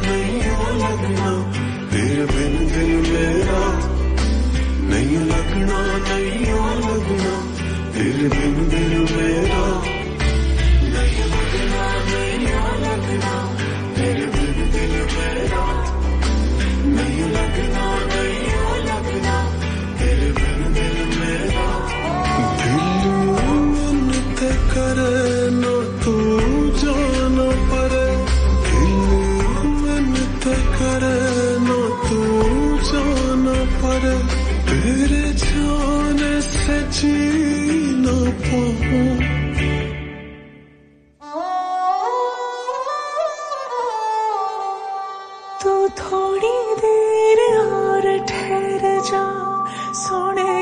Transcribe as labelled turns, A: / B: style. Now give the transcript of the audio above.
A: नहीं हो लगना, तेरे बिन दिल मेरा नहीं लगना, नहीं हो लगना, तेरे बिन दिल मेरा नहीं लगना, नहीं हो लगना, तेरे बिन दिल मेरा नहीं लगना, नहीं हो लगना, तेरे बिन दिल मेरा। दिल मन ते करे ना तू जाना परे, दिल मन ते करे ना तू जाना परे, तेरे जाने से जी ना पाऊं।
B: तू थोड़ी देर और ठहर जा सोने